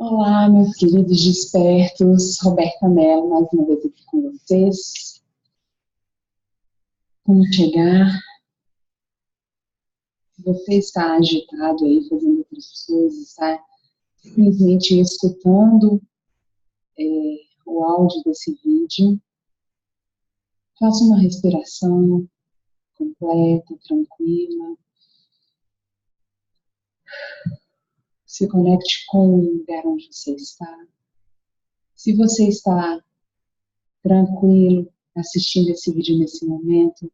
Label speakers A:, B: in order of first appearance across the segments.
A: Olá, meus queridos despertos, Roberta Mello, mais uma vez aqui com vocês. Como chegar? Se você está agitado aí, fazendo outras coisas, está simplesmente escutando o áudio desse vídeo, faça uma respiração completa, tranquila. Se conecte com o lugar onde você está. Se você está tranquilo assistindo esse vídeo nesse momento,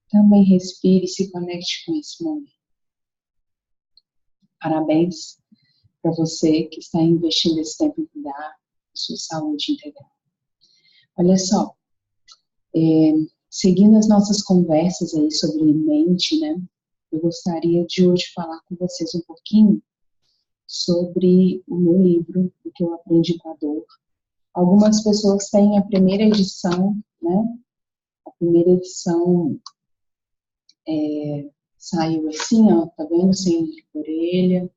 A: também respire e se conecte com esse momento. Parabéns para você que está investindo esse tempo em cuidar da sua saúde integral. Olha só, seguindo as nossas conversas aí sobre mente, né? Eu gostaria de hoje falar com vocês um pouquinho sobre o meu livro, O que eu aprendi com a dor. Algumas pessoas têm a primeira edição, né? A primeira edição saiu assim, ó, tá vendo? Sem orelha.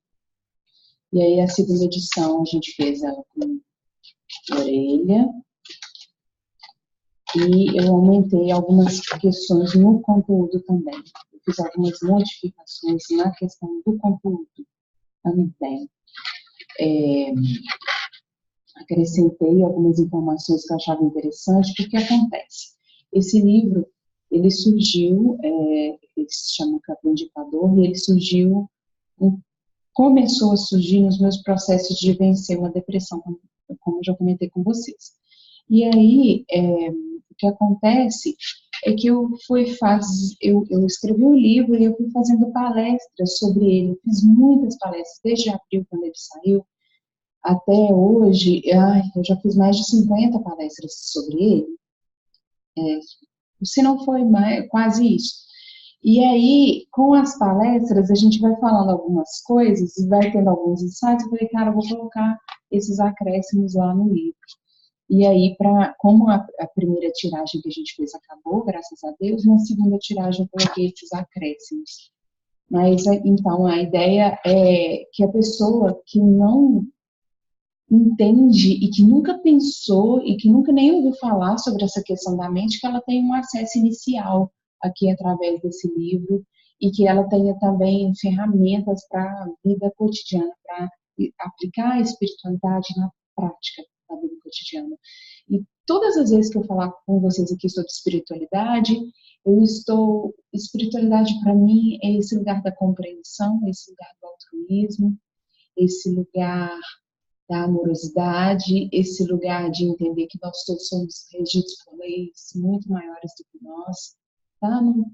A: E aí a segunda edição a gente fez ela com orelha. E eu aumentei algumas questões no conteúdo também. Eu fiz algumas modificações na questão do conteúdo também. Acrescentei algumas informações que eu achava interessante, porque acontece. Esse livro, ele surgiu, ele se chama Capim de Dor, e ele surgiu, começou a surgir nos meus processos de vencer uma depressão, como eu já comentei com vocês. E aí, o que acontece é que eu escrevi um livro e eu fui fazendo palestras sobre ele. Eu fiz muitas palestras, desde abril, quando ele saiu, até hoje. Eu já fiz mais de 50 palestras sobre ele. Se não foi mais, quase isso. E aí, com as palestras, a gente vai falando algumas coisas e vai tendo alguns insights. Eu falei, cara, eu vou colocar esses acréscimos lá no livro. E aí, como a primeira tiragem que a gente fez acabou, graças a Deus, na segunda tiragem eu coloquei esses acréscimos. Mas, então, a ideia é que a pessoa que não entende e que nunca pensou e que nunca nem ouviu falar sobre essa questão da mente, que ela tenha um acesso inicial aqui através desse livro e que ela tenha também ferramentas para a vida cotidiana, para aplicar a espiritualidade na prática da vida cotidiana. E todas as vezes que eu falar com vocês aqui sobre espiritualidade, espiritualidade para mim é esse lugar da compreensão, esse lugar do altruísmo, esse lugar da amorosidade, esse lugar de entender que nós todos somos regidos por leis muito maiores do que nós, tá? Não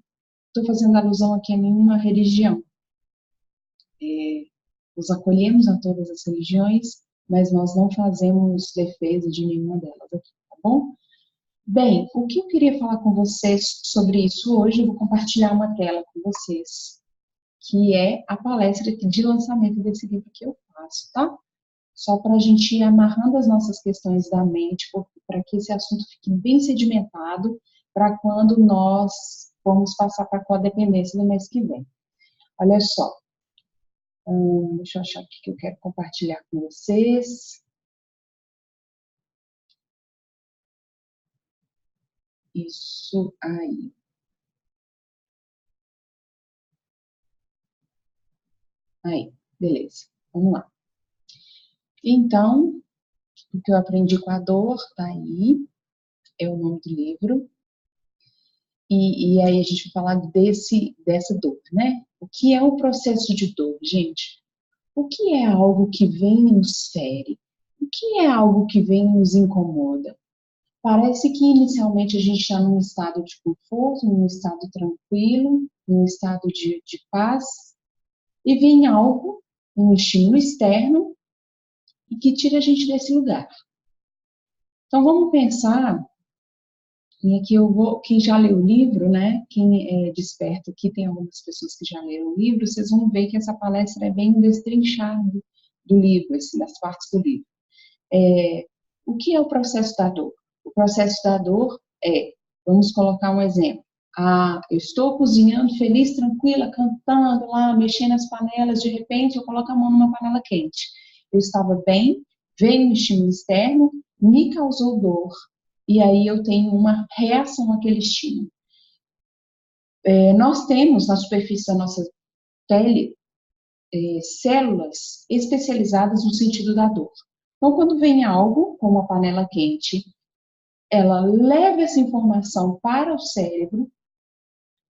A: estou fazendo alusão aqui a nenhuma religião. Nos acolhemos a todas as religiões, mas nós não fazemos defesa de nenhuma delas aqui, tá bom? Bem, o que eu queria falar com vocês sobre isso hoje, eu vou compartilhar uma tela com vocês, que é a palestra de lançamento desse livro que eu faço, tá? Só para a gente ir amarrando as nossas questões da mente, para que esse assunto fique bem sedimentado, para quando nós formos passar para a codependência no mês que vem. Olha só, deixa eu achar o que eu quero compartilhar com vocês. Isso aí. Aí, beleza. Vamos lá. Então, o que eu aprendi com a dor, tá aí, é o nome do livro. E aí a gente vai falar dessa dor, né? O que é o processo de dor, gente? O que é algo que vem e nos fere? O que é algo que vem e nos incomoda? Parece que inicialmente a gente está num estado de conforto, num estado tranquilo, num estado de paz, e vem algo, um estímulo externo, e que tira a gente desse lugar. Então vamos pensar, e aqui quem já leu o livro, né, quem é desperto aqui, tem algumas pessoas que já leram o livro, vocês vão ver que essa palestra é bem destrinchada do livro, das partes do livro. O que é o processo da dor? O processo da dor vamos colocar um exemplo. Eu estou cozinhando feliz, tranquila, cantando lá, mexendo nas panelas, de repente eu coloco a mão numa panela quente. Eu estava bem, veio um estímulo externo, me causou dor, e aí eu tenho uma reação àquele estímulo. Nós temos na superfície da nossa pele células especializadas no sentido da dor. Então, quando vem algo, como uma panela quente, ela leva essa informação para o cérebro.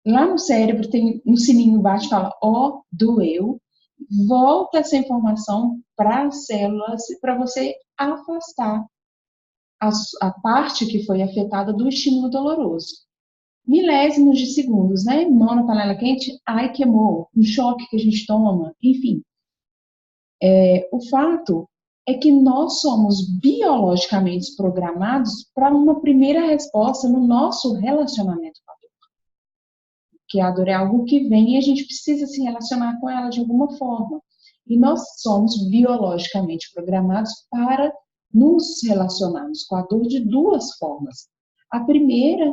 A: Lá no cérebro tem um sininho embaixo que fala, ó, doeu. Volta essa informação para as células para você afastar a parte que foi afetada do estímulo doloroso. Milésimos de segundos, né? Mão na panela quente, ai, queimou, um choque que a gente toma, enfim. O fato é que nós somos biologicamente programados para uma primeira resposta no nosso relacionamento com a dor. Porque a dor é algo que vem e a gente precisa se relacionar com ela de alguma forma. E nós somos biologicamente programados para nos relacionarmos com a dor de duas formas. A primeira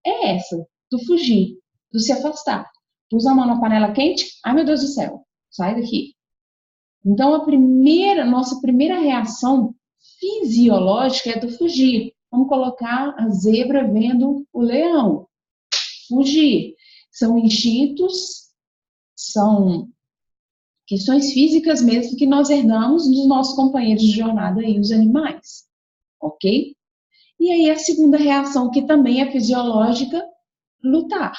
A: é essa, do fugir, do se afastar. Pus a mão na panela quente, ai meu Deus do céu, sai daqui. Então, nossa primeira reação fisiológica é do fugir. Vamos colocar a zebra vendo o leão. Fugir. São instintos, são questões físicas mesmo que nós herdamos dos nossos companheiros de jornada e os animais. Ok? E aí a segunda reação, que também é fisiológica, lutar.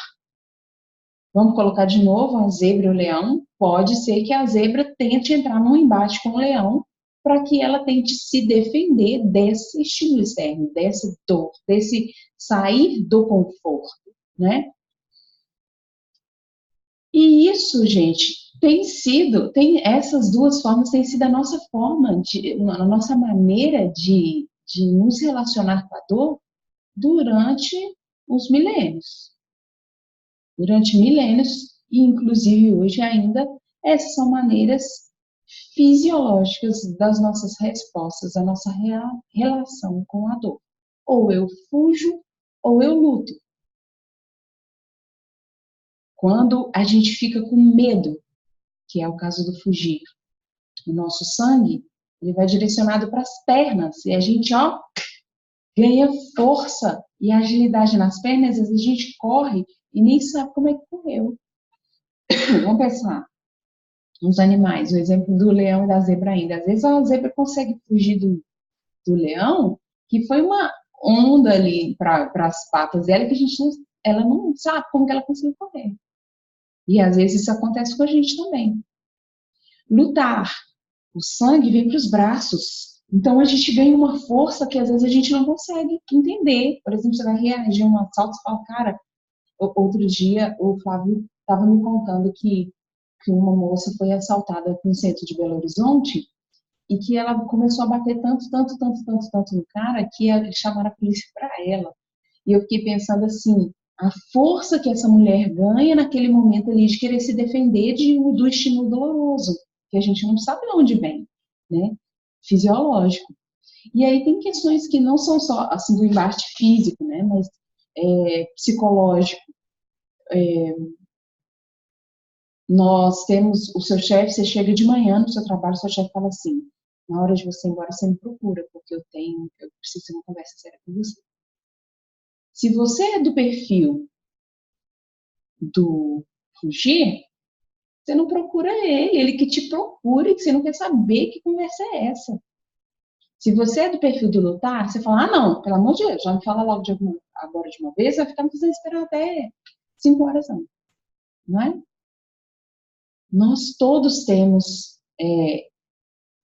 A: Vamos colocar de novo a zebra e o leão. Pode ser que a zebra tente entrar num embate com o leão para que ela tente se defender desse estímulo externo, dessa dor, desse sair do conforto, né? E isso, gente, essas duas formas têm sido a nossa a nossa maneira de nos relacionar com a dor durante os milênios. Durante milênios, e inclusive hoje ainda, essas são maneiras fisiológicas das nossas respostas, da nossa relação com a dor. Ou eu fujo, ou eu luto. Quando a gente fica com medo, que é o caso do fugir, o nosso sangue, ele vai direcionado para as pernas, e a gente, ganha força e agilidade nas pernas, às vezes a gente corre e nem sabe como é que correu. Vamos pensar nos animais, o exemplo do leão e da zebra ainda. Às vezes a zebra consegue fugir do leão, que foi uma onda ali para as patas dela, que ela não sabe como que ela conseguiu correr. E às vezes isso acontece com a gente também. Lutar. O sangue vem para os braços. Então a gente ganha uma força que às vezes a gente não consegue entender. Por exemplo, você vai reagir a um assalto e fala, cara, outro dia o Flávio estava me contando que uma moça foi assaltada no centro de Belo Horizonte e que ela começou a bater tanto no cara que chamaram a polícia para ela. E eu fiquei pensando assim, a força que essa mulher ganha naquele momento ali de querer se defender do estímulo doloroso, que a gente não sabe de onde vem, né? Fisiológico. E aí tem questões que não são só assim do embate físico, né? Mas psicológico. Nós temos o seu chefe, você chega de manhã no seu trabalho, seu chefe fala assim, na hora de você ir embora, você me procura, porque eu preciso ter uma conversa séria com você. Se você é do perfil do fugir, você não procura ele que te procura e que você não quer saber que conversa é essa. Se você é do perfil do lutar, você fala, não, pelo amor de Deus, já me fala logo agora de uma vez, vai ficar me fazendo esperar até 5 horas antes, não é? Nós todos temos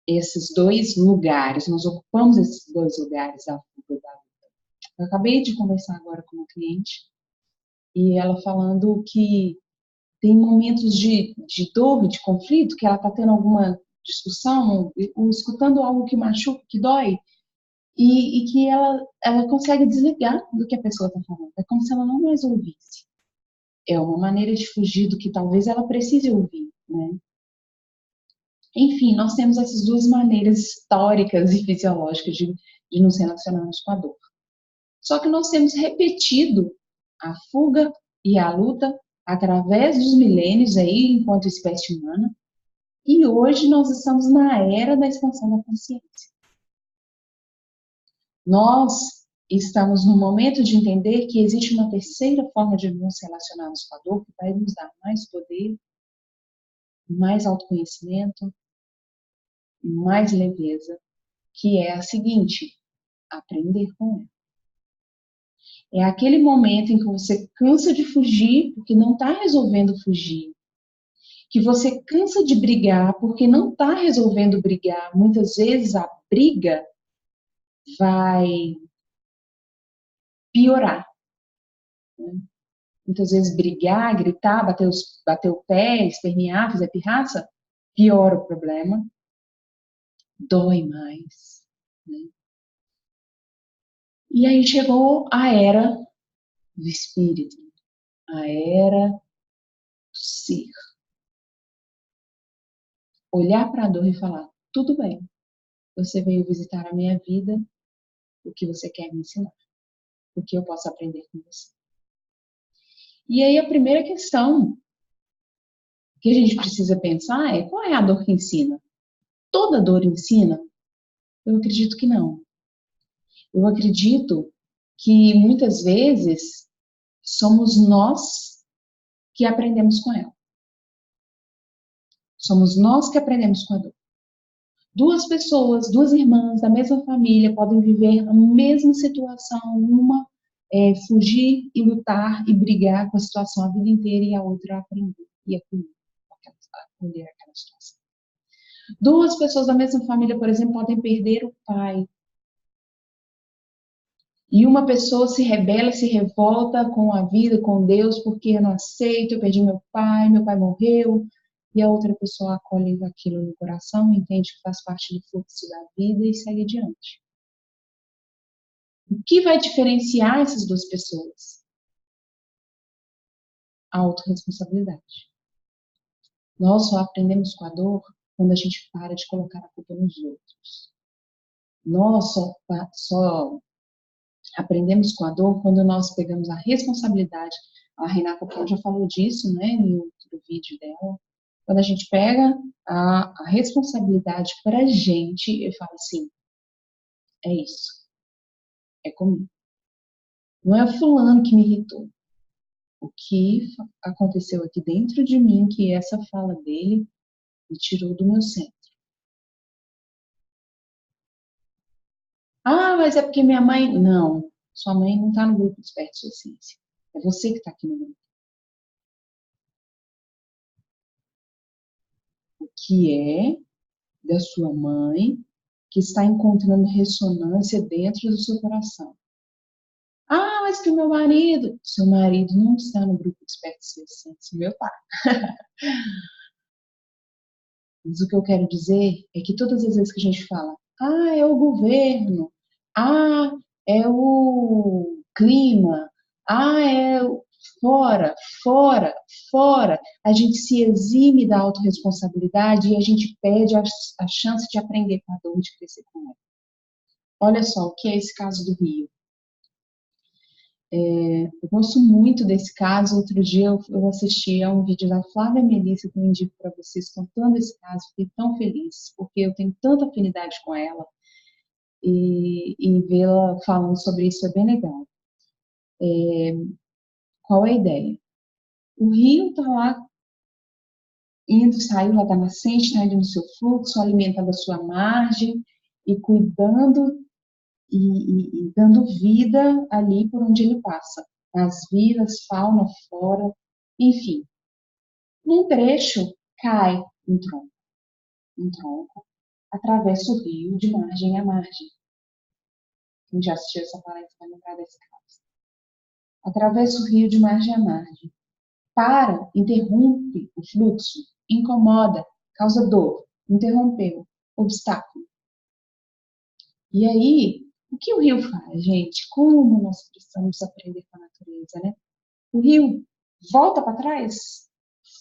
A: esses dois lugares, nós ocupamos esses dois lugares da fuga da luta. Eu acabei de conversar agora com uma cliente e ela falando que tem momentos de dor, de conflito, que ela está tendo alguma discussão, ou escutando algo que machuca, que dói, e que ela consegue desligar do que a pessoa está falando. É como se ela não mais ouvisse. É uma maneira de fugir do que talvez ela precise ouvir, né? Enfim, nós temos essas duas maneiras históricas e fisiológicas de nos relacionarmos com a dor. Só que nós temos repetido a fuga e a luta através dos milênios aí, enquanto espécie humana, e hoje nós estamos na era da expansão da consciência. Nós estamos no momento de entender que existe uma terceira forma de nos relacionarmos com a dor que vai nos dar mais poder, mais autoconhecimento, mais leveza, que é a seguinte: aprender com ela. É aquele momento em que você cansa de fugir porque não está resolvendo fugir, que você cansa de brigar porque não está resolvendo brigar. Muitas vezes a briga vai piorar, né? Muitas vezes brigar, gritar, bater o pé, espernear, fazer pirraça, piora o problema, dói mais, né? E aí chegou a era do espírito, a era do ser. Olhar para a dor e falar: tudo bem, você veio visitar a minha vida, o que você quer me ensinar, o que eu posso aprender com você. E aí a primeira questão que a gente precisa pensar é: qual é a dor que ensina? Toda dor ensina? Eu acredito que não. Eu acredito que muitas vezes somos nós que aprendemos com ela. Somos nós que aprendemos com a dor. Duas pessoas, duas irmãs da mesma família podem viver a mesma situação, uma fugir e lutar e brigar com a situação a vida inteira e a outra aprender e acolher aquela situação. Duas pessoas da mesma família, por exemplo, podem perder o pai. E uma pessoa se rebela, se revolta com a vida, com Deus, porque eu não aceito, eu perdi meu pai morreu. E a outra pessoa acolhe aquilo no coração, entende que faz parte do fluxo da vida e segue adiante. O que vai diferenciar essas duas pessoas? A autorresponsabilidade. Nós só aprendemos com a dor quando a gente para de colocar a culpa nos outros. Nós só aprendemos com a dor quando nós pegamos a responsabilidade. A Renata já falou disso, né, em outro vídeo dela. Quando a gente pega a responsabilidade para a gente e fala assim: é isso, é comigo. Não é o fulano que me irritou. O que aconteceu aqui dentro de mim, que essa fala dele me tirou do meu centro. Ah, mas é porque minha mãe... Não, sua mãe não está no grupo de Desperta Sua Essência. É você que está aqui no grupo. O que é da sua mãe que está encontrando ressonância dentro do seu coração? Ah, mas que o meu marido... Seu marido não está no grupo de Desperta Sua Essência, meu pai. Mas o que eu quero dizer é que todas as vezes que a gente fala: ah, é o governo, ah, é o clima, ah, é o... fora, fora, fora, a gente se exime da autorresponsabilidade e a gente perde a chance de aprender com a dor e de crescer com ela. Olha só o que é esse caso do Rio. Eu gosto muito desse caso. Outro dia eu assisti a um vídeo da Flávia Melissa, que eu indico para vocês, contando esse caso. Fiquei tão feliz, porque eu tenho tanta afinidade com ela, e vê-la falando sobre isso é bem legal. Qual é a ideia? O rio está lá indo, saiu lá da nascente, está indo no seu fluxo, alimentando a sua margem e cuidando e dando vida ali por onde ele passa. As vidas, fauna, flora, enfim. Num trecho, cai um tronco, atravessa o rio de margem a margem. Quem já assistiu essa palestra vai lembrar desse caso. Atravessa o rio de margem a margem. Para, interrompe o fluxo, incomoda, causa dor, interrompeu, obstáculo. E aí, o que o rio faz, gente? Como nós precisamos aprender com a natureza, né? O rio volta para trás,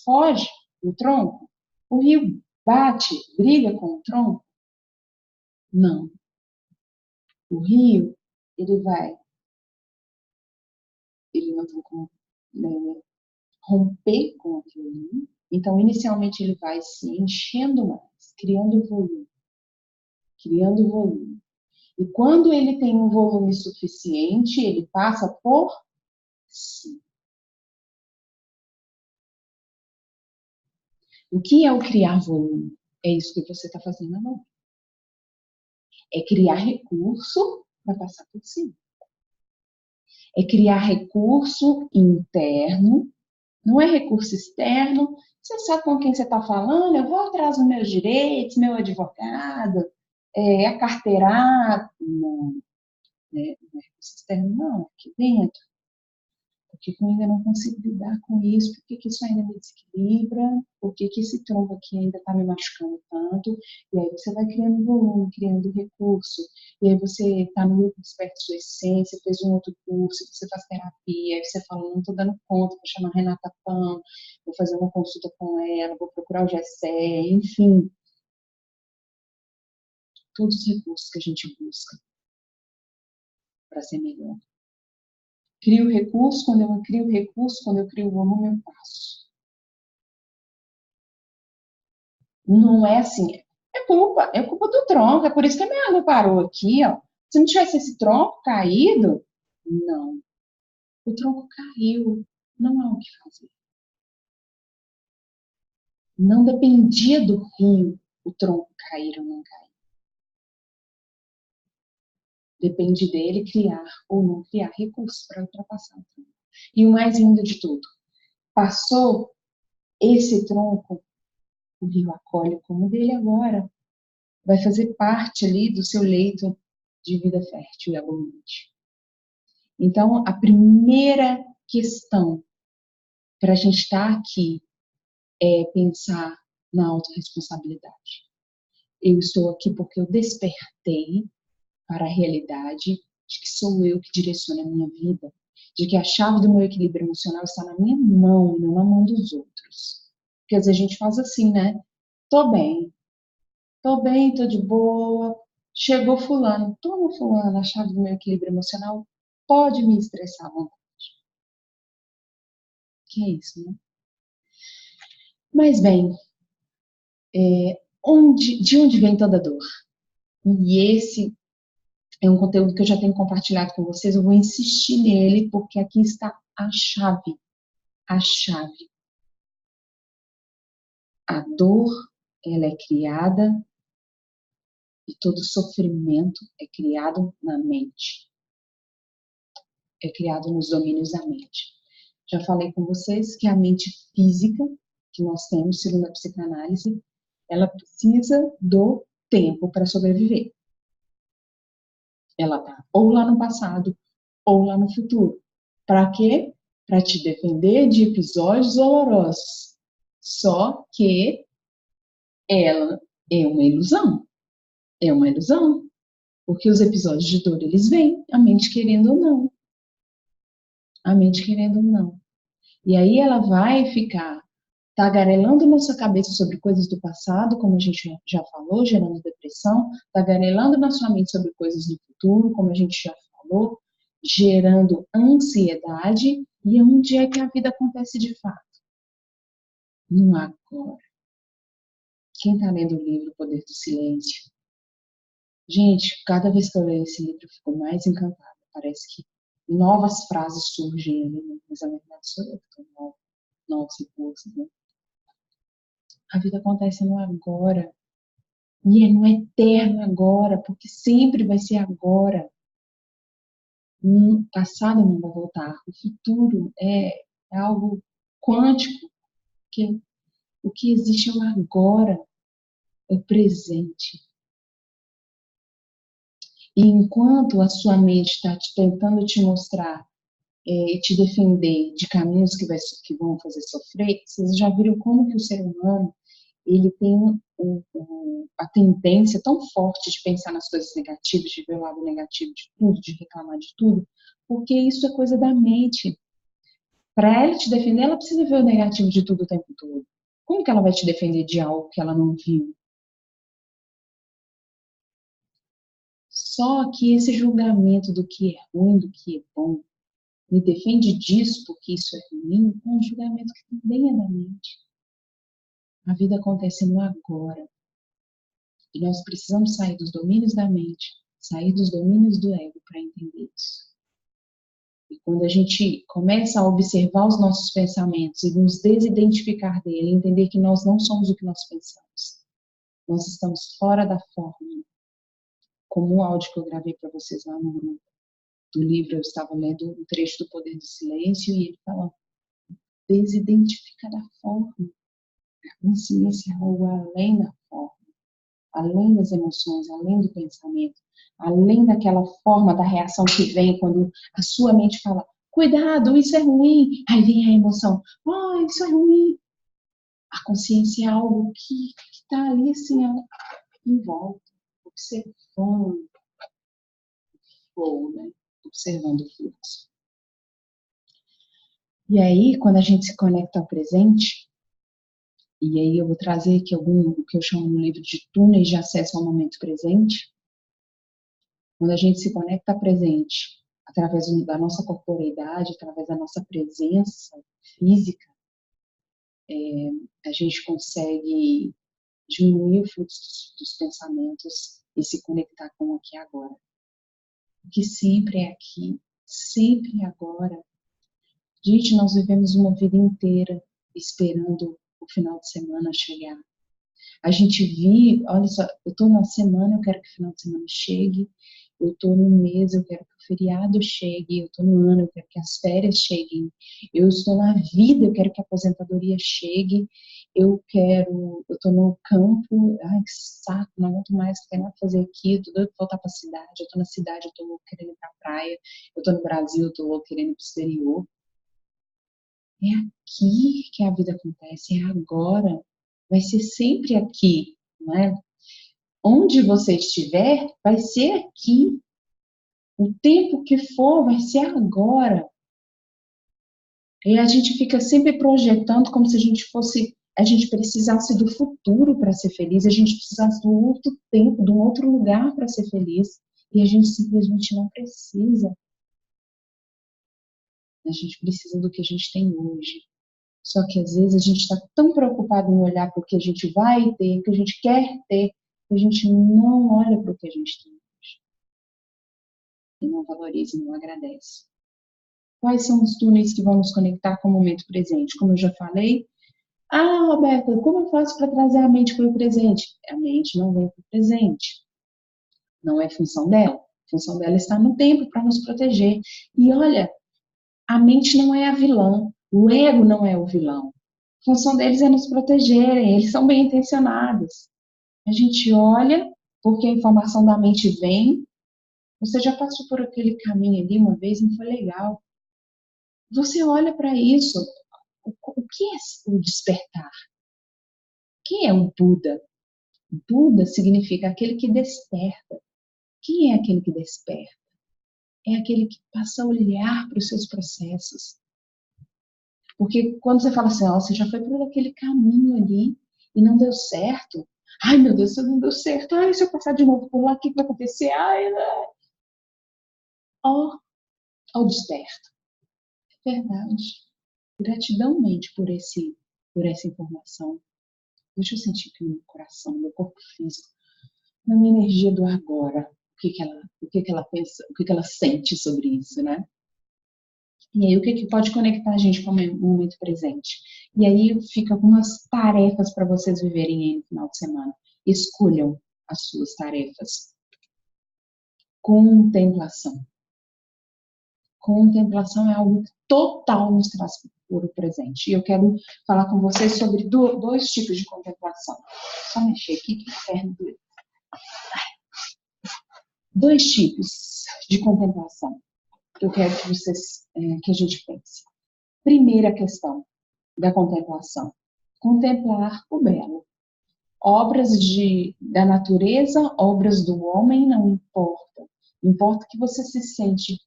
A: foge do tronco. O rio bate, briga com o tronco. Não. O rio, ele não tem como, né, romper com aquilo ali. Então, inicialmente, ele vai se enchendo mais, criando volume, criando volume. E quando ele tem um volume suficiente, ele passa por si. O que é o criar volume? É isso que você está fazendo agora. É criar recurso para passar por si. É criar recurso interno, não é recurso externo. Você sabe com quem você está falando? Eu vou atrás dos meus direitos, meu advogado, a carteirada. Não, né? Não é recurso externo, não. Aqui dentro. Por que eu ainda não consigo lidar com isso? Por que isso ainda me desequilibra? Por que esse tronco aqui ainda está me machucando tanto? E aí você vai criando volume, criando recurso. E aí você está no grupo Desperta Sua Essência, fez um outro curso, você faz terapia, aí você fala, não estou dando conta, vou chamar a Renata Pan, vou fazer uma consulta com ela, vou procurar o Gessé, enfim. Todos os recursos que a gente busca para ser melhor. Crio recurso, quando eu crio recurso, quando eu crio volume, eu passo. Não é assim, é culpa do tronco, é por isso que a minha água parou aqui, ó. Se não tivesse esse tronco caído, não. O tronco caiu, não há o que fazer. Não dependia do rio o tronco cair ou não cair. Depende dele criar ou não criar recursos para ultrapassar o tronco. E o mais lindo de tudo, passou esse tronco, o rio acolhe como dele agora. Vai fazer parte ali do seu leito de vida fértil e abundante. Então, a primeira questão para a gente estar aqui é pensar na autorresponsabilidade. Eu estou aqui porque eu despertei para a realidade de que sou eu que direciono a minha vida, de que a chave do meu equilíbrio emocional está na minha mão e não na mão dos outros. Porque às vezes a gente faz assim, né? Tô bem, tô de boa. Chegou fulano, toma fulano, a chave do meu equilíbrio emocional pode me estressar à vontade. Que é isso, né? Mas bem, de onde vem toda dor? E esse é um conteúdo que eu já tenho compartilhado com vocês, eu vou insistir nele, porque aqui está a chave. A chave. A dor, ela é criada e todo sofrimento é criado na mente. É criado nos domínios da mente. Já falei com vocês que a mente física que nós temos, segundo a psicanálise, ela precisa do tempo para sobreviver. Ela está ou lá no passado ou lá no futuro. Para quê? Para te defender de episódios dolorosos. Só que ela é uma ilusão. É uma ilusão. Porque os episódios de dor, eles vêm, a mente querendo ou não. A mente querendo ou não. E aí ela vai ficar tagarelando na sua cabeça sobre coisas do passado, como a gente já falou, gerando depressão, tagarelando na sua mente sobre coisas do futuro, como a gente já falou, gerando ansiedade. E onde é que a vida acontece de fato? No agora. Quem está lendo o livro O Poder do Silêncio? Gente, cada vez que eu leio esse livro, eu fico mais encantada. Parece que novas frases surgem ali, né? Mas na verdade sou eu que estou novos recursos, né? A vida acontece no agora. E é no eterno agora, porque sempre vai ser agora. O passado não vai voltar. O futuro é algo quântico, que o que existe é o agora, é o presente. E enquanto a sua mente está tentando te mostrar e te defender de caminhos que vão fazer sofrer, vocês já viram como que o ser humano ele tem a tendência tão forte de pensar nas coisas negativas, de ver o lado negativo de tudo, de reclamar de tudo, porque isso é coisa da mente. Para ela te defender, ela precisa ver o negativo de tudo o tempo todo. Como que ela vai te defender de algo que ela não viu? Só que esse julgamento do que é ruim, do que é bom, me defende disso porque isso é ruim, é um julgamento que também é da mente. A vida acontece no agora. E nós precisamos sair dos domínios da mente, sair dos domínios do ego para entender isso. E quando a gente começa a observar os nossos pensamentos e nos desidentificar dele, entender que nós não somos o que nós pensamos. Nós estamos fora da forma. Como o áudio que eu gravei para vocês lá no grupo do livro, eu estava lendo um trecho do Poder do Silêncio e ele fala, desidentifica da forma. A consciência é algo além da forma, além das emoções, além do pensamento, além daquela forma da reação que vem quando a sua mente fala, cuidado, isso é ruim. Aí vem a emoção, isso é ruim. A consciência é algo que está ali assim, em volta, observando o flow, né? Observando o fluxo. E aí, quando a gente se conecta ao presente, e aí eu vou trazer aqui o que eu chamo no livro de túneis de acesso ao momento presente, quando a gente se conecta ao presente, através da nossa corporeidade, através da nossa presença física, a gente consegue diminuir o fluxo dos pensamentos e se conectar com o aqui e agora. O que sempre é aqui, sempre é agora. Gente, nós vivemos uma vida inteira esperando o final de semana chegar. A gente vive, olha só, eu estou na semana, eu quero que o final de semana chegue, eu estou no mês, eu quero que o feriado chegue, eu estou no ano, eu quero que as férias cheguem, eu estou na vida, eu quero que a aposentadoria chegue, eu estou no campo, ai que saco, não aguento mais, não tenho nada pra fazer aqui, eu tô doido pra voltar pra cidade, eu estou na cidade, eu estou louco querendo ir pra praia, eu estou no Brasil, eu estou louco querendo ir pro exterior. É aqui que a vida acontece, é agora. Vai ser sempre aqui, não é? Onde você estiver, vai ser aqui. O tempo que for, vai ser agora. E a gente fica sempre projetando como se a gente precisasse do futuro para ser feliz, a gente precisasse do outro tempo, de um outro lugar para ser feliz. E a gente simplesmente não precisa. A gente precisa do que a gente tem hoje. Só que às vezes a gente está tão preocupado em olhar para o que a gente vai ter, que a gente quer ter, que a gente não olha para o que a gente tem hoje. E não valoriza e não agradece. Quais são os túneis que vão nos conectar com o momento presente? Como eu já falei, Roberta, como eu faço para trazer a mente para o presente? A mente não vem para o presente. Não é função dela. A função dela está no tempo para nos proteger. E olha, a mente não é a vilã. O ego não é o vilão. A função deles é nos protegerem, eles são bem intencionados. A gente olha, porque a informação da mente vem. Você já passou por aquele caminho ali uma vez, não foi legal. Você olha para isso. O que é o despertar? Quem é o Buda? Buda significa aquele que desperta. Quem é aquele que desperta? É aquele que passa a olhar para os seus processos. Porque quando você fala assim, você já foi por aquele caminho ali e não deu certo. Ai, meu Deus, isso não deu certo. Ai, se eu passar de novo por lá, o que vai acontecer? Ai, ao desperto. É verdade. Gratidão, mente, por essa informação. Deixa eu sentir aqui no meu coração, no meu corpo físico, na minha energia do agora. O que ela pensa, o que ela sente sobre isso, né? E aí, o que pode conectar a gente com o momento presente? E aí, fica algumas tarefas para vocês viverem aí no final de semana. Escolham as suas tarefas. Contemplação. Contemplação é algo que total nos traz para o presente. E eu quero falar com vocês sobre dois tipos de contemplação. Só mexer aqui que a perna doeu. Dois tipos de contemplação que eu quero que vocês, que a gente pense. Primeira questão da contemplação. Contemplar o belo. Obras da natureza, obras do homem, não importa. Importa que você se sente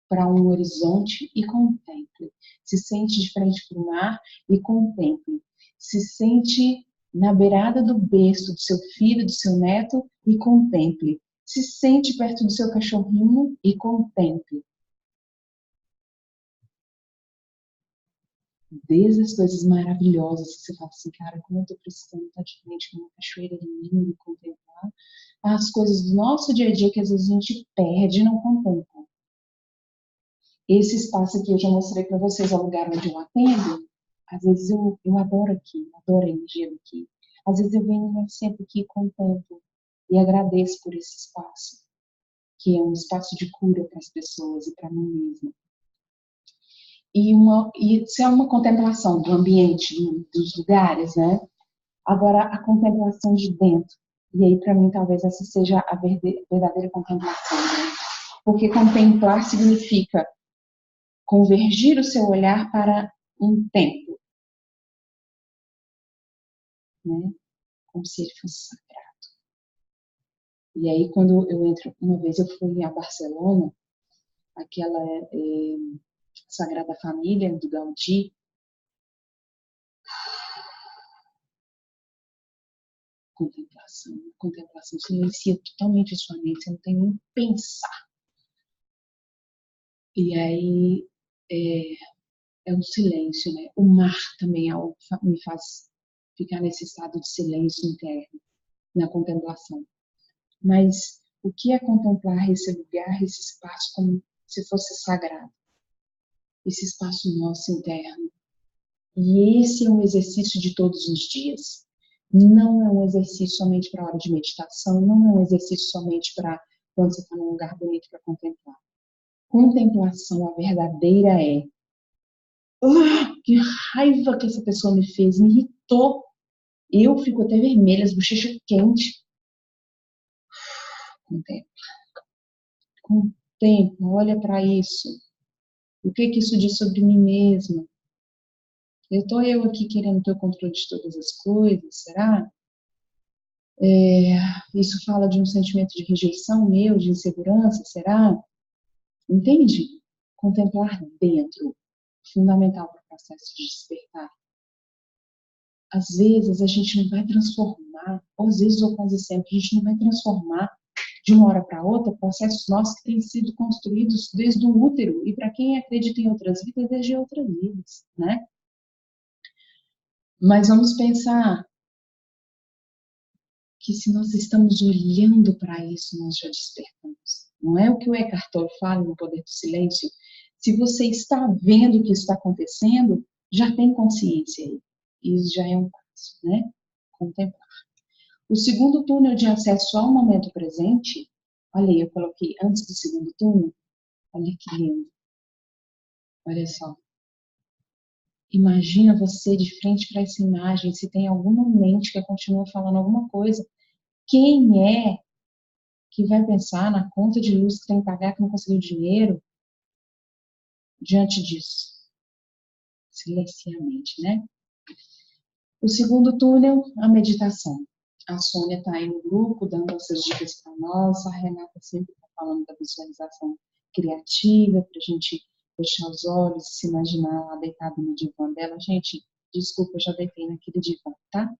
A: para um horizonte e contemple. Se sente de frente para o mar e contemple. Se sente na beirada do berço do seu filho, do seu neto e contemple. Se sente perto do seu cachorrinho e contemple. Desde as coisas maravilhosas que você fala assim, cara, como eu tô precisando estar de frente com uma cachoeira linda e contemplar, as coisas do nosso dia a dia que às vezes a gente perde e não contempla. Esse espaço aqui eu já mostrei para vocês, é o lugar onde eu atendo. Às vezes eu adoro aqui, adoro a energia daqui. Às vezes eu venho e sento aqui e contemplo e agradeço por esse espaço, que é um espaço de cura para as pessoas e para mim mesma. E isso é uma contemplação do ambiente, dos lugares, né? Agora, a contemplação de dentro. E aí, para mim, talvez essa seja a verdadeira contemplação, né? Porque contemplar significa convergir o seu olhar para um tempo, né? Como se ele fosse sagrado. E aí, quando eu entro, uma vez eu fui a Barcelona, aquela Sagrada Família do Gaudí, contemplação silencia totalmente a sua mente, você não tem nem que pensar. E aí é um silêncio, né? O mar também me faz ficar nesse estado de silêncio interno, na contemplação. Mas o que é contemplar esse lugar, esse espaço como se fosse sagrado? Esse espaço nosso interno. E esse é um exercício de todos os dias. Não é um exercício somente para a hora de meditação, não é um exercício somente para quando você está num lugar bonito para contemplar. Contemplação, a verdadeira que raiva que essa pessoa me fez, me irritou. Eu fico até vermelha, as bochechas quentes. Contempla, olha para isso. O que isso diz sobre mim mesma? Eu aqui querendo ter o controle de todas as coisas, será? Isso fala de um sentimento de rejeição meu, de insegurança, será? Entende? Contemplar dentro, fundamental para o processo de despertar. Às vezes a gente não vai transformar, ou às vezes ou quase sempre, a gente não vai transformar de uma hora para outra processos nossos que têm sido construídos desde o útero, e para quem acredita em outras vidas, desde outras vidas, né? Mas vamos pensar que se nós estamos olhando para isso, nós já despertamos. Não é o que o Eckhart Tolle fala no Poder do Silêncio? Se você está vendo o que está acontecendo, já tem consciência aí. Isso já é um passo, né? Contemplar. O segundo túnel de acesso ao momento presente, olha aí, eu coloquei antes do segundo túnel, olha que lindo. Olha só. Imagina você de frente para essa imagem, se tem alguma mente que continua falando alguma coisa, quem é que vai pensar na conta de luz que tem que pagar, que não conseguiu dinheiro, diante disso? Silencia a mente, né? O segundo túnel, a meditação. A Sônia está aí no grupo, dando essas dicas para nós, a Renata sempre está falando da visualização criativa, para a gente fechar os olhos e se imaginar lá deitado no divã dela. Gente, desculpa, eu já deitei naquele divã, tá?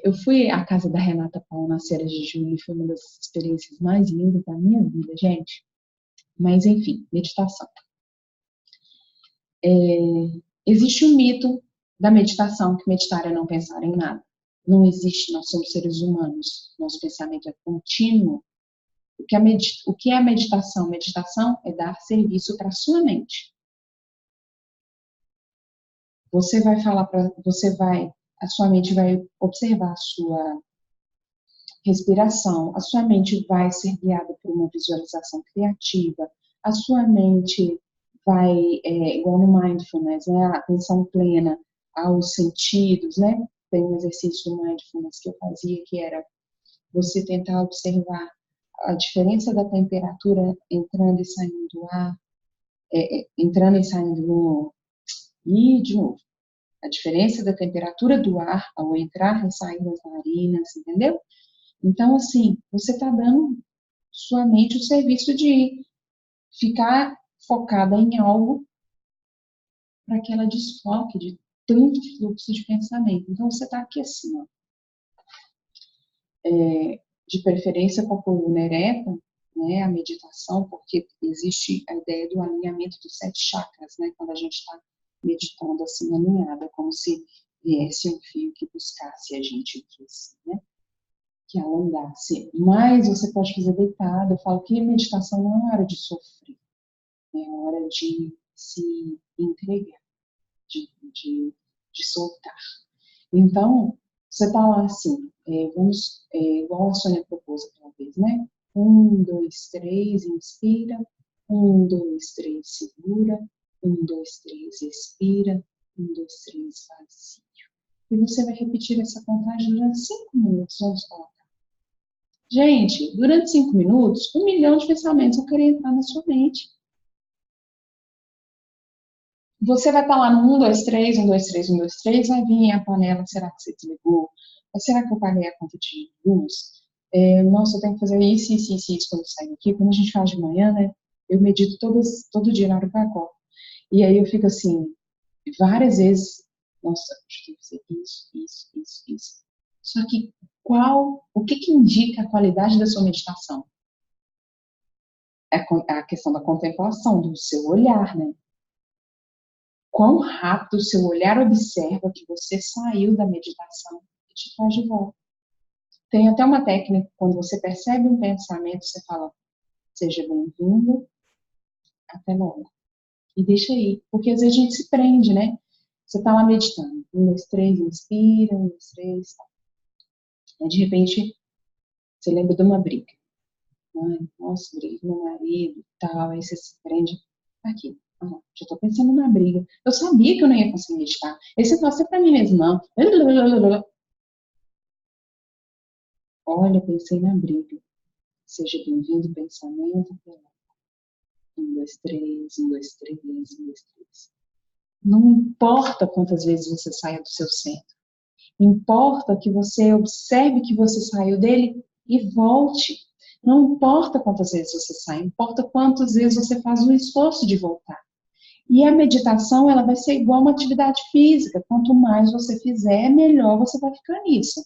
A: Eu fui à casa da Renata Paul nas férias de julho, foi uma das experiências mais lindas da minha vida, gente. Mas, enfim, meditação. Existe um mito da meditação, que meditar é não pensar em nada. Não existe, nós somos seres humanos, nosso pensamento é contínuo. O que é a meditação? Meditação é dar serviço para a sua mente. A sua mente vai observar a sua respiração, a sua mente vai ser guiada por uma visualização criativa, a sua mente vai, igual no mindfulness, né, a atenção plena aos sentidos, né? Tem um exercício do mindfulness que eu fazia que era você tentar observar a diferença da temperatura entrando e saindo do ar, entrando e saindo no... E, de novo, a diferença da temperatura do ar ao entrar e sair das narinas, entendeu? Então, assim, você está dando sua mente o serviço de ficar focada em algo para que ela desfoque de tanto fluxo de pensamento. Então, você está aqui assim, ó, de preferência com a coluna ereta, né, a meditação, porque existe a ideia do alinhamento dos 7 chakras, né, quando a gente está meditando assim, alinhada, como se viesse um fio que buscasse a gente aqui, assim, né? que alongasse. Mas você pode fazer deitado. Eu falo que meditação não é hora de sofrer, é hora de se entregar, de soltar. Então, você está lá assim, igual a Sônia propôs aquela vez, né? 1, 2, 3, inspira. 1, 2, 3, segura. 1, 2, 3, expira. 1, 2, 3, vazio. E você vai repetir essa contagem durante 5 minutos. Vamos colocar. Gente, durante 5 minutos, 1 milhão de pensamentos vão querer entrar na sua mente. Você vai estar lá no 1, 2, 3, 1, 2, 3, 1, 2, 3, vai vir a panela, será que você desligou? Será que eu paguei a conta de luz? Nossa, eu tenho que fazer isso quando eu sair daqui. Quando a gente faz de manhã, né? Eu medito todo dia na hora que eu acordo. E aí eu fico assim, várias vezes, nossa, eu tenho que fazer isso. Só que o que indica a qualidade da sua meditação? É a questão da contemplação, do seu olhar, né? Quão rápido o seu olhar observa que você saiu da meditação e te traz de volta. Tem até uma técnica, quando você percebe um pensamento, você fala, seja bem-vindo, até logo. E deixa aí, porque às vezes a gente se prende, né? Você está lá meditando, 1, 2, 3, inspira, 1, 2, 3, tá. Aí, de repente, você lembra de uma briga. Ai, nossa, briga com meu marido, tal, aí você se prende aqui. Já tô pensando na briga. Eu sabia que eu não ia conseguir meditar. Aí você fala, pra mim mesmo, não. Olha, pensei na briga. Seja bem-vindo, pensamento. 1, 2, 3, 1, 2, 3, 1, 2, 3. Não importa quantas vezes você saia do seu centro. Importa que você observe que você saiu dele e volte. Não importa quantas vezes você sai, importa quantas vezes você faz o esforço de voltar. E a meditação, ela vai ser igual uma atividade física. Quanto mais você fizer, melhor você vai ficar nisso.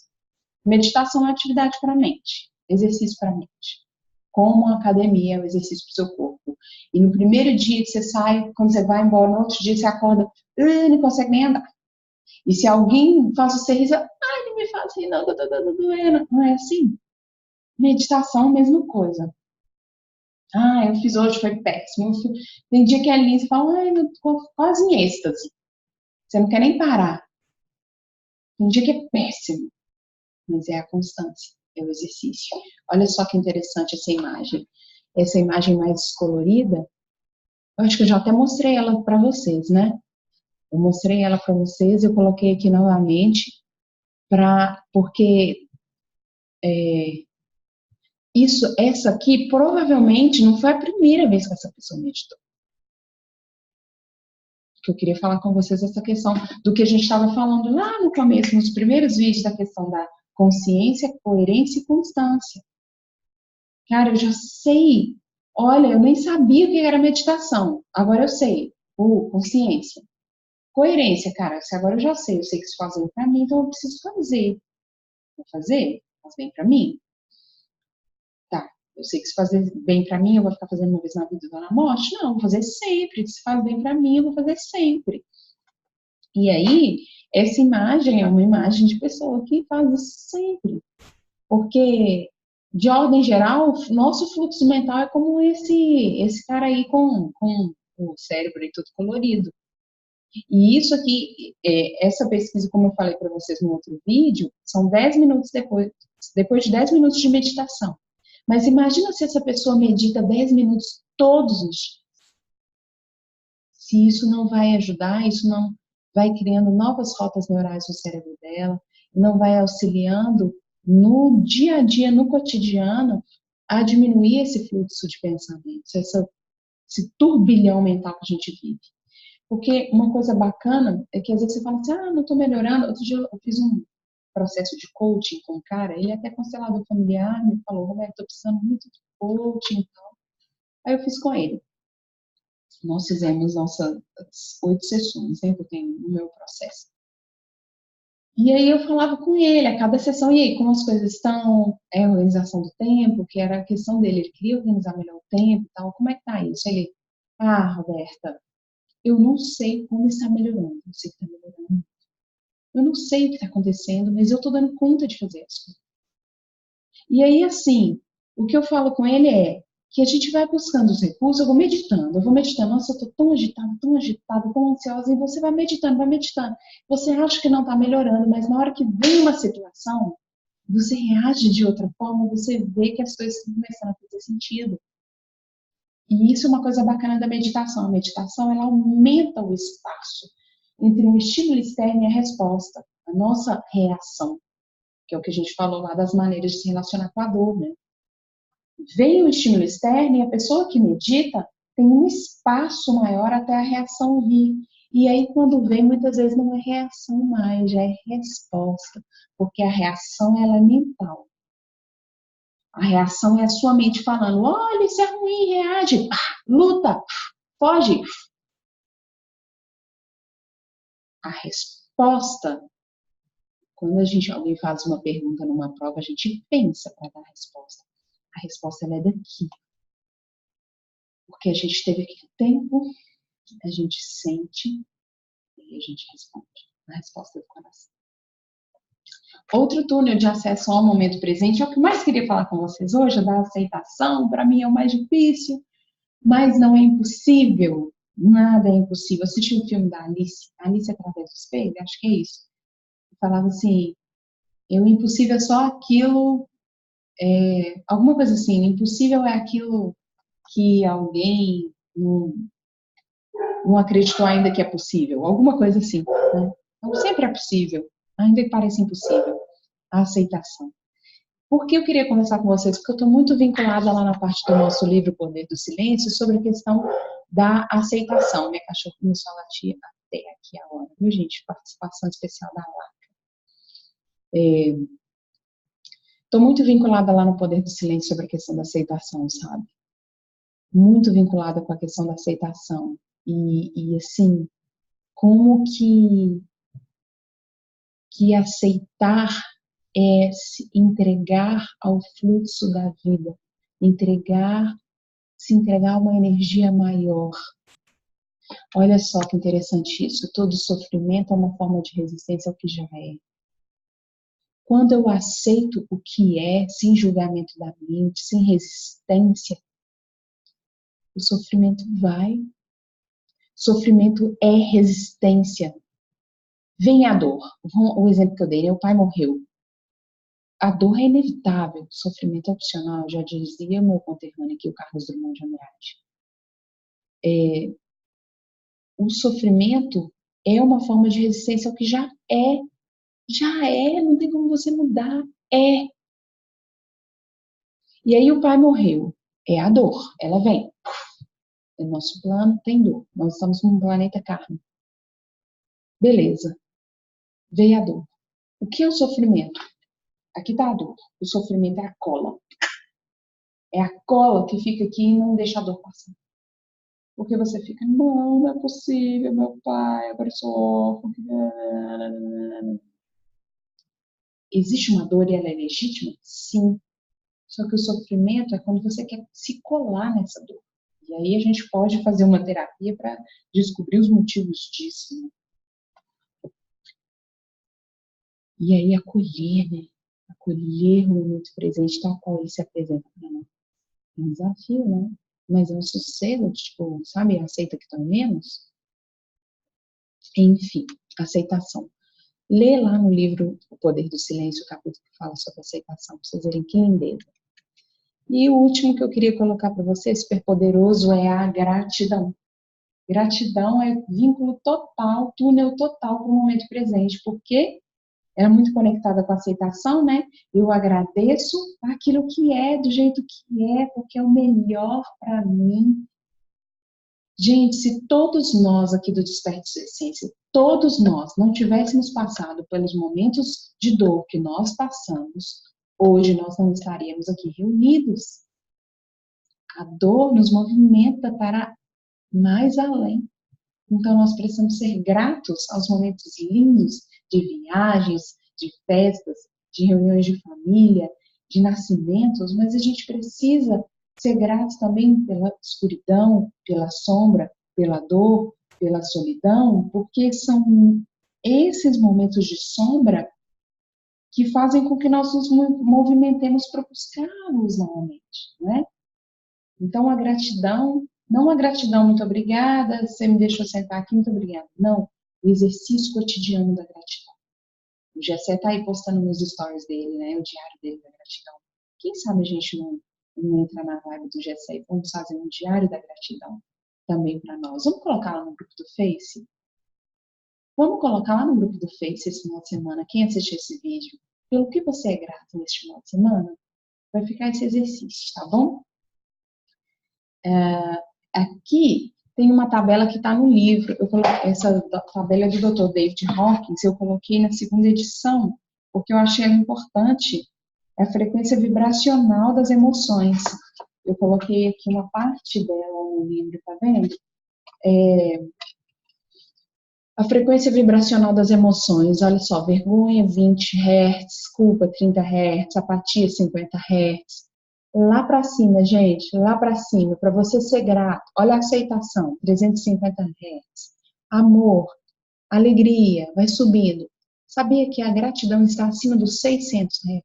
A: Meditação é uma atividade para a mente, exercício para a mente. Como a academia é um exercício para o seu corpo. E no primeiro dia que você sai, quando você vai embora, no outro dia você acorda, não consegue nem andar. E se alguém faz você rir, não me faz rir, não, tô doendo. Não é assim? Meditação, mesma coisa. Eu fiz hoje, foi péssimo. Tem dia que é lindo, você fala, eu tô quase em êxtase. Você não quer nem parar. Tem dia que é péssimo, mas é a constância, é o exercício. Olha só que interessante essa imagem. Essa imagem mais colorida, eu acho que eu já até mostrei ela para vocês, né? Eu mostrei ela para vocês, eu coloquei aqui novamente, porque essa aqui provavelmente não foi a primeira vez que essa pessoa meditou. Que eu queria falar com vocês essa questão do que a gente estava falando lá no começo, nos primeiros vídeos, da questão da consciência, coerência e constância. Cara, eu já sei. Olha, eu nem sabia o que era meditação. Agora eu sei. Consciência. Coerência, cara. Se agora eu sei que isso faz bem pra mim, então eu preciso fazer. Vou fazer? Faz bem pra mim? Tá. Eu sei que se fazer bem pra mim, eu vou ficar fazendo uma vez na vida ou na morte? Não, vou fazer sempre. Se faz bem pra mim, eu vou fazer sempre. E aí, essa imagem é uma imagem de pessoa que faz isso sempre. Porque, de ordem geral, nosso fluxo mental é como esse cara aí com o cérebro aí todo colorido. E isso aqui, essa pesquisa, como eu falei para vocês no outro vídeo, são 10 minutos depois de 10 minutos de meditação. Mas imagina se essa pessoa medita 10 minutos todos os dias. Se isso não vai ajudar, isso não vai criando novas rotas neurais no cérebro dela, não vai auxiliando no dia a dia, no cotidiano, a diminuir esse fluxo de pensamentos, esse turbilhão mental que a gente vive. Porque uma coisa bacana é que às vezes você fala assim, não estou melhorando. Outro dia eu fiz um processo de coaching com um cara, ele é até constelador familiar, me falou, Roberto, estou precisando muito de coaching e tal. Aí eu fiz com ele. Nós fizemos nossas 8 sessões, né, que eu tenho no meu processo. E aí eu falava com ele a cada sessão, e aí, como as coisas estão, a organização do tempo, que era a questão dele, ele queria organizar melhor o tempo e tal, como é que tá isso? Ele, Roberta, eu não sei como está melhorando, eu sei que está melhorando. Eu não sei o que está acontecendo, mas eu estou dando conta de fazer as coisas. E aí, assim, o que eu falo com ele é que a gente vai buscando os recursos, eu vou meditando, nossa, eu tô tão agitada, tão ansiosa, e você vai meditando, vai meditando. Você acha que não está melhorando, mas na hora que vem uma situação, você reage de outra forma, você vê que as coisas estão começando a fazer sentido. E isso é uma coisa bacana da meditação. A meditação, ela aumenta o espaço entre o estímulo externo e a resposta, a nossa reação, que é o que a gente falou lá das maneiras de se relacionar com a dor, né? Vem o estímulo externo e a pessoa que medita tem um espaço maior até a reação vir. E aí, quando vem, muitas vezes não é reação mais, já é resposta, porque a reação ela é mental. A reação é a sua mente falando, olha, isso é ruim, reage, luta, foge. A resposta, quando alguém faz uma pergunta numa prova, a gente pensa para dar a resposta. A resposta ela é daqui. Porque a gente teve aquele tempo, a gente sente e a gente responde. A resposta do coração. Outro túnel de acesso ao momento presente é o que eu mais queria falar com vocês hoje, da aceitação. Para mim é o mais difícil, mas não é impossível. Nada é impossível. Eu assisti um filme da Alice através do espelho, acho que é isso. Eu falava assim, o impossível é só aquilo, alguma coisa assim, o impossível é aquilo que alguém não acreditou ainda que é possível, alguma coisa assim, né? Então, sempre é possível, ainda que pareça impossível, a aceitação. Por que eu queria conversar com vocês? Porque eu estou muito vinculada lá na parte do nosso livro Poder do Silêncio sobre a questão da aceitação. Minha cachorra começou a latir até aqui agora, viu, gente? Participação especial da Laca. Estou muito vinculada lá no Poder do Silêncio sobre a questão da aceitação, sabe? Muito vinculada com a questão da aceitação. E assim, como que aceitar é se entregar ao fluxo da vida, se entregar a uma energia maior. Olha só que interessante isso, todo sofrimento é uma forma de resistência ao que já é. Quando eu aceito o que é, sem julgamento da mente, sem resistência, o sofrimento vai. Sofrimento é resistência. Vem a dor. O exemplo que eu dei, né? O pai morreu. A dor é inevitável, o sofrimento é opcional, já dizia meu conterrâneo aqui, o Carlos Drummond de Andrade. O sofrimento é uma forma de resistência ao que já é, não tem como você mudar, é. E aí o pai morreu, é a dor, ela vem. O nosso plano tem dor, nós estamos num planeta carne. Beleza, veio a dor. O que é o sofrimento? Aqui está a dor, o sofrimento é a cola. É a cola que fica aqui e não deixa a dor passar. Porque você fica, não é possível, meu pai, agora eu sofro. Existe uma dor e ela é legítima? Sim. Só que o sofrimento é quando você quer se colar nessa dor. E aí a gente pode fazer uma terapia para descobrir os motivos disso. Né? E aí acolher, né? Acolher o momento presente tal qual ele se apresenta para nós. É um desafio, né? Mas é um sossego, tipo, sabe, aceita que dói menos? Enfim, aceitação. Lê lá no livro O Poder do Silêncio, o capítulo que fala sobre aceitação, para vocês verem que lindeza. E o último que eu queria colocar para vocês, super poderoso, é a gratidão. Gratidão é vínculo total, túnel total para o momento presente, porque é muito conectada com a aceitação, né? Eu agradeço aquilo que é, do jeito que é, porque é o melhor para mim. Gente, se todos nós aqui do Desperto Sua Essência, todos nós não tivéssemos passado pelos momentos de dor que nós passamos, hoje nós não estaríamos aqui reunidos. A dor nos movimenta para mais além. Então nós precisamos ser gratos aos momentos lindos de viagens, de festas, de reuniões de família, de nascimentos, mas a gente precisa ser gratos também pela escuridão, pela sombra, pela dor, pela solidão, porque são esses momentos de sombra que fazem com que nós nos movimentemos para buscar-nos novamente, né? Então, a gratidão, não a gratidão, muito obrigada, você me deixou sentar aqui, muito obrigada. Não, o exercício cotidiano da gratidão. O Gessé está aí postando nos stories dele, né? O diário dele da gratidão. Quem sabe a gente não entra na vibe do Gessé e vamos fazer um diário da gratidão também para nós. Vamos colocar lá no grupo do Face? Vamos colocar lá no grupo do Face esse final de semana, quem assistir esse vídeo, pelo que você é grato neste final de semana, vai ficar esse exercício, tá bom? Aqui tem uma tabela que está no livro. Essa tabela é do Dr. David Hawkins, eu coloquei na segunda edição, porque eu achei importante a frequência vibracional das emoções. Eu coloquei aqui uma parte dela no livro, tá vendo? A frequência vibracional das emoções, olha só, vergonha 20 Hz, culpa 30 Hz, apatia 50 Hz. Lá para cima, gente, lá para cima, para você ser grato. Olha a aceitação, 350 Hz. Amor, alegria, vai subindo. Sabia que a gratidão está acima dos 600 Hz?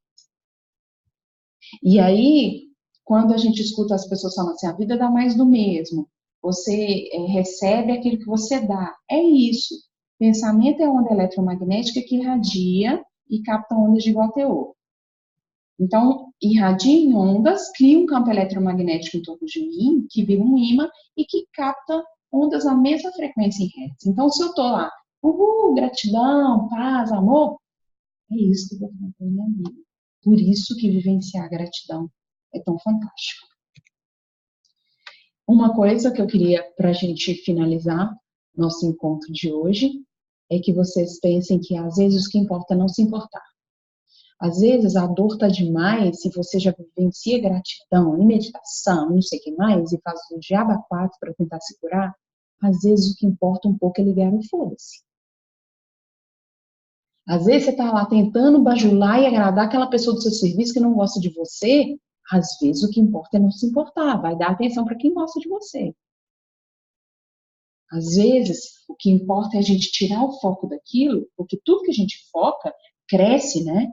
A: E aí, quando a gente escuta as pessoas falando assim, a vida dá mais do mesmo. Você recebe aquilo que você dá. É isso. Pensamento é onda eletromagnética que irradia e capta ondas de igual teor. Então, irradia em ondas, cria um campo eletromagnético em torno de mim, que vira um ímã e que capta ondas na mesma frequência em hertz. Então, se eu estou lá, gratidão, paz, amor, é isso que eu vou fazer na minha vida. Por isso que vivenciar a gratidão é tão fantástico. Uma coisa que eu queria, para a gente finalizar nosso encontro de hoje, é que vocês pensem que às vezes o que importa é não se importar. Às vezes a dor está demais, se você já vivencia gratidão, em meditação, não sei o que mais, e faz o diabo a quatro para tentar se curar, às vezes o que importa um pouco é ligar o foda-se. Às vezes você está lá tentando bajular e agradar aquela pessoa do seu serviço que não gosta de você, às vezes o que importa é não se importar, vai dar atenção para quem gosta de você. Às vezes o que importa é a gente tirar o foco daquilo, porque tudo que a gente foca cresce, né?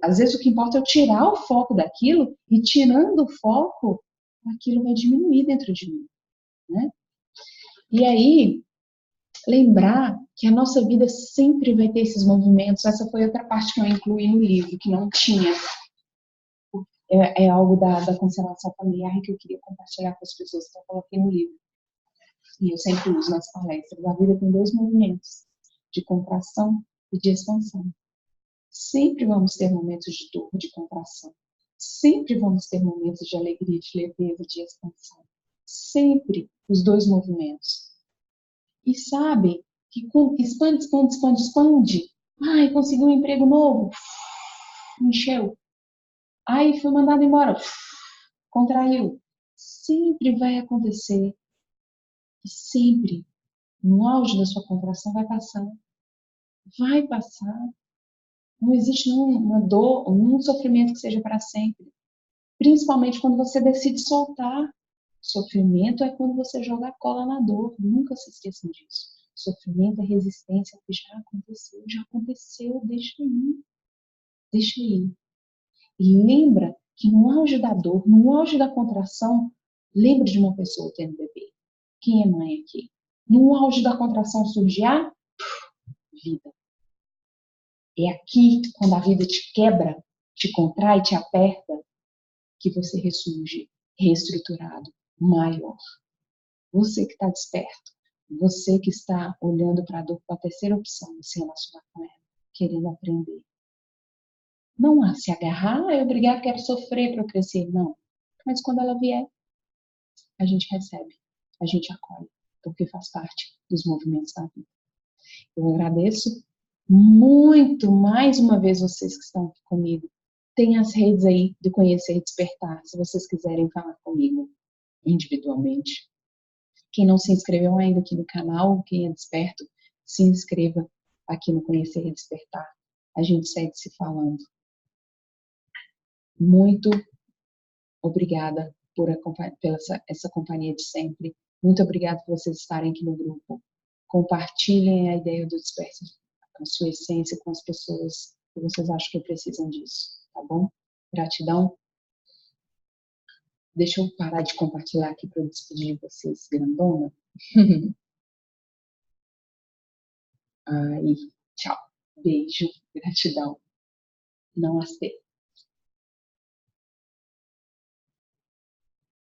A: Às vezes o que importa é eu tirar o foco daquilo e tirando o foco, aquilo vai diminuir dentro de mim, né? E aí, lembrar que a nossa vida sempre vai ter esses movimentos. Essa foi outra parte que eu incluí no livro, que não tinha. É algo da constelação familiar que eu queria compartilhar com as pessoas que eu coloquei no livro. E eu sempre uso nas palestras. A vida tem dois movimentos, de contração e de expansão. Sempre vamos ter momentos de dor, de contração. Sempre vamos ter momentos de alegria, de leveza, de expansão. Sempre os dois movimentos. E sabe que expande, expande, expande, expande. Ai, consegui um emprego novo. Encheu. Ai, foi mandado embora. Contraiu. Sempre vai acontecer. E sempre, no auge da sua contração, vai passar. Vai passar. Não existe uma dor, um sofrimento que seja para sempre. Principalmente quando você decide soltar. Sofrimento é quando você joga a cola na dor. Nunca se esqueçam disso. Sofrimento é resistência ao que já aconteceu, deixa ir. Deixa ir. E lembra que no auge da dor, no auge da contração, lembra de uma pessoa tendo bebê. Quem é mãe aqui? No auge da contração surge a vida. É aqui, quando a vida te quebra, te contrai, te aperta, que você ressurge reestruturado, maior. Você que está desperto, você que está olhando para a dor com a terceira opção, se relacionar com ela, querendo aprender. Não há se agarrar, eu obrigado, quero sofrer para eu crescer. Não. Mas quando ela vier, a gente recebe, a gente acolhe, porque faz parte dos movimentos da vida. Eu agradeço muito, mais uma vez, vocês que estão aqui comigo. Tem as redes aí do Conhecer e Despertar, se vocês quiserem falar comigo individualmente. Quem não se inscreveu ainda aqui no canal, quem é desperto, se inscreva aqui no Conhecer e Despertar. A gente segue se falando. Muito obrigada pela essa companhia de sempre. Muito obrigada por vocês estarem aqui no grupo. Compartilhem a ideia do desperto, a sua essência com as pessoas que vocês acham que precisam disso, tá bom? Gratidão. Deixa eu parar de compartilhar aqui para eu despedir de vocês, grandona. Aí, tchau. Beijo, gratidão. Namastê.